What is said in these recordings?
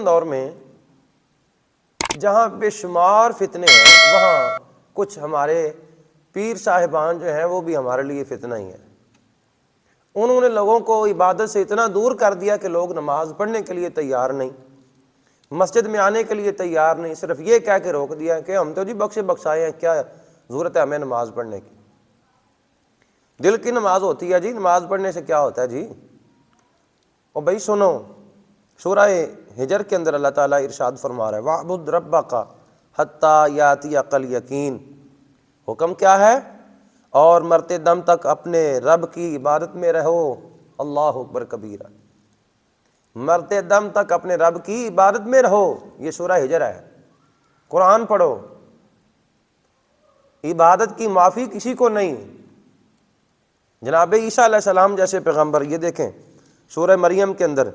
دور میں جہاں بے شمار فتنے ہیں وہاں کچھ ہمارے پیر صاحبان جو ہیں وہ بھی ہمارے لیے فتنہ ہی ہیں۔ انہوں نے لوگوں کو عبادت سے اتنا دور کر دیا کہ لوگ نماز پڑھنے کے لیے تیار نہیں، مسجد میں آنے کے لیے تیار نہیں، صرف یہ کہہ کے روک دیا کہ ہم تو جی بخشے بخشائے ہیں، کیا ضرورت ہے ہمیں نماز پڑھنے کی۔ دل کی نماز ہوتی ہے جی، نماز پڑھنے سے کیا ہوتا ہے جی؟ اور بھائی سنو، سورہ ہجر کے اندر اللہ تعالیٰ ارشاد فرما رہا ہے وَاعْبُدْ رَبَّكَ حَتَّى يَأْتِيَكَ الْيَقِينُ۔ حکم کیا ہے؟ اور مرتے دم تک اپنے رب کی عبادت میں رہو۔ اللہ اکبر کبیرہ، مرتے دم تک اپنے رب کی عبادت میں رہو۔ یہ سورہ ہجر ہے، قرآن پڑھو۔ عبادت کی معافی کسی کو نہیں۔ جناب عیسیٰ علیہ السلام جیسے پیغمبر، یہ دیکھیں سورہ مریم کے اندر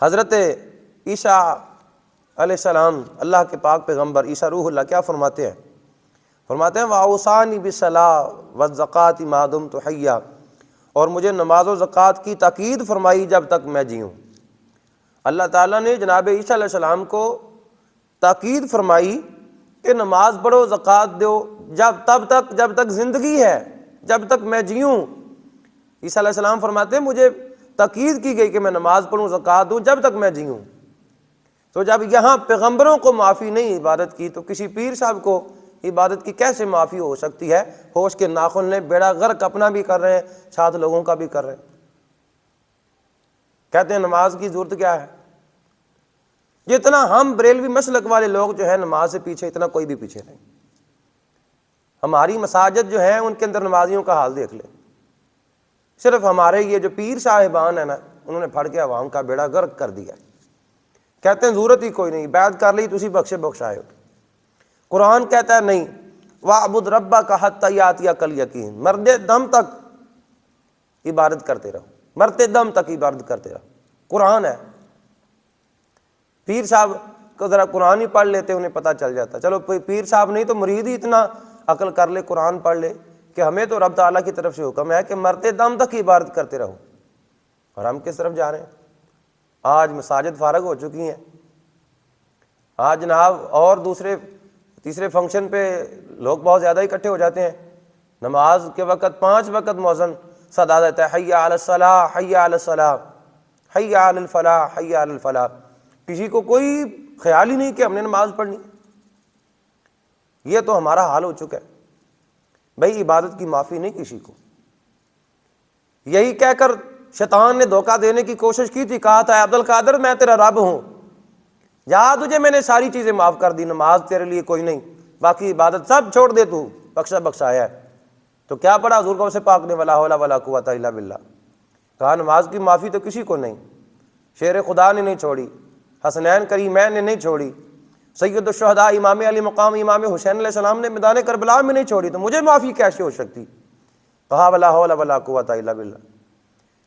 حضرت عیسیٰ علیہ السلام، اللہ کے پاک پیغمبر عیسیٰ روح اللہ، کیا فرماتے ہیں؟ فرماتے ہیں وَأَوْصَانِي بِالصَّلَاةِ وَالزَّكَاةِ مَا دُمْتُ حَيًّا، اور مجھے نماز و زکوٰۃ کی تاکید فرمائی جب تک میں جیوں۔ اللہ تعالیٰ نے جناب عیسیٰ علیہ السلام کو تاکید فرمائی کہ نماز پڑھو، زکوٰۃ دو، جب تک زندگی ہے، جب تک میں جیوں۔ عیسیٰ علیہ السلام فرماتے ہیں مجھے تاکید کی گئی کہ میں نماز پڑھوں، زکوٰۃ دوں جب تک میں جیوں۔ تو جب یہاں پیغمبروں کو معافی نہیں عبادت کی تو کسی پیر صاحب کو عبادت کی کیسے معافی ہو سکتی ہے؟ ہوش کے ناخن نے بیڑا غرق اپنا بھی کر رہے ہیں، ساتھ لوگوں کا بھی کر رہے ہیں۔ کہتے ہیں نماز کی ضرورت کیا ہے؟ جتنا ہم بریلوی مسلک والے لوگ جو ہیں نماز سے پیچھے، اتنا کوئی بھی پیچھے نہیں۔ ہماری مساجد جو ہیں ان کے اندر نمازیوں کا حال دیکھ لیں، صرف ہمارے یہ جو پیر صاحبان ہیں نا، انہوں نے پھڑ کے عوام کا بیڑا غرق کر دیا۔ کہتے ہیں ضرورت ہی کوئی نہیں، بیعت کر لی تسی بخشے بخشائے ہو۔ قرآن کہتا ہے نہیں، وَاعْبُدْ رَبَّكَ حَتَّى يَأْتِيَكَ الْيَقِينُ، مرتے دم تک عبادت کرتے رہو، مرتے دم تک عبادت کرتے رہو۔ قرآن ہے۔ پیر صاحب کو ذرا قرآن ہی پڑھ لیتے، انہیں پتہ چل جاتا، چلو پیر صاحب نہیں تو مرید ہی اتنا عقل کر لے، قرآن پڑھ لے کہ ہمیں تو رب تعالیٰ کی طرف سے حکم ہے کہ مرتے دم تک عبادت کرتے رہو۔ اور ہم کس طرف جا رہے ہیں؟ آج مساجد فارغ ہو چکی ہیں، آج جناب اور دوسرے تیسرے فنکشن پہ لوگ بہت زیادہ اکٹھے ہو جاتے ہیں۔ نماز کے وقت 5 وقت مؤذن صدا دیتا ہے حی علی الصلاۃ، حی علی الصلاۃ، حی علی الفلاح، حی علی الفلاح۔ کسی کو کوئی خیال ہی نہیں کہ ہم نے نماز پڑھنی۔ یہ تو ہمارا حال ہو چکا ہے۔ بھائی عبادت کی معافی نہیں کسی کو۔ یہی کہہ کر شیطان نے دھوکہ دینے کی کوشش کی تھی، کہا تھا عبد القادر میں تیرا رب ہوں، جا تجھے میں نے ساری چیزیں معاف کر دی، نماز تیرے لیے کوئی نہیں، باقی عبادت سب چھوڑ دے، تو بخشا بخشایا ہے۔ تو کیا پڑھا حضور کو سے پاک نے ولا حول ولا قوت الا باللہ؟ کہا نماز کی معافی تو کسی کو نہیں، شیر خدا نے نہیں چھوڑی، حسنین کریمین نے نہیں چھوڑی، سید الشہداء امام علی مقام امام حسین علیہ السلام نے میدان کربلا میں نہیں چھوڑی، تو مجھے معافی کیسے ہو سکتی؟ کہا ولا حول ولا قوت الا باللہ۔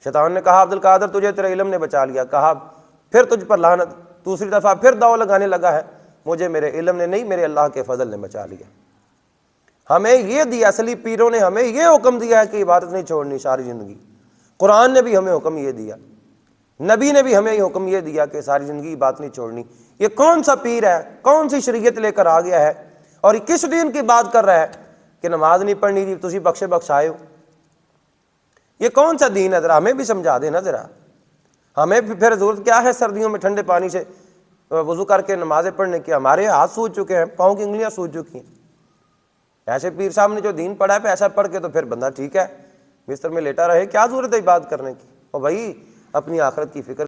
شیطان نے کہا عبد القادر تجھے تیرے علم نے بچا لیا، کہا پھر تجھ پر لعنت، دوسری دفعہ پھر داؤ لگانے لگا ہے، مجھے میرے علم نے نہیں، میرے اللہ کے فضل نے بچا لیا۔ ہمیں یہ دیا، اصلی پیروں نے ہمیں یہ حکم دیا ہے کہ عبادت نہیں چھوڑنی ساری زندگی۔ قرآن نے بھی ہمیں حکم یہ دیا، نبی نے بھی ہمیں یہ حکم یہ دیا کہ ساری زندگی بات نہیں چھوڑنی۔ یہ کون سا پیر ہے، کون سی شریعت لے کر آ گیا ہے اور یہ کس دین کی بات کر رہا ہے کہ نماز نہیں پڑھنی جی تسی بخشے بخشائے ہو؟ یہ کون سا دین ہے؟ ذرا ہمیں بھی سمجھا دینا ذرا۔ ہمیں پھر ضرورت کیا ہے سردیوں میں ٹھنڈے پانی سے وضو کر کے نمازیں پڑھنے کی؟ ہمارے ہاتھ سوج چکے ہیں، پاؤں کی انگلیاں سوج چکی ہیں۔ ایسے پیر صاحب نے جو دین پڑھا ہے ایسا پڑھ کے تو پھر بندہ ٹھیک ہے، بستر میں لیٹا رہے، کیا ضرورت ہے بات کرنے کی؟ اور بھائی اپنی آخرت کی فکر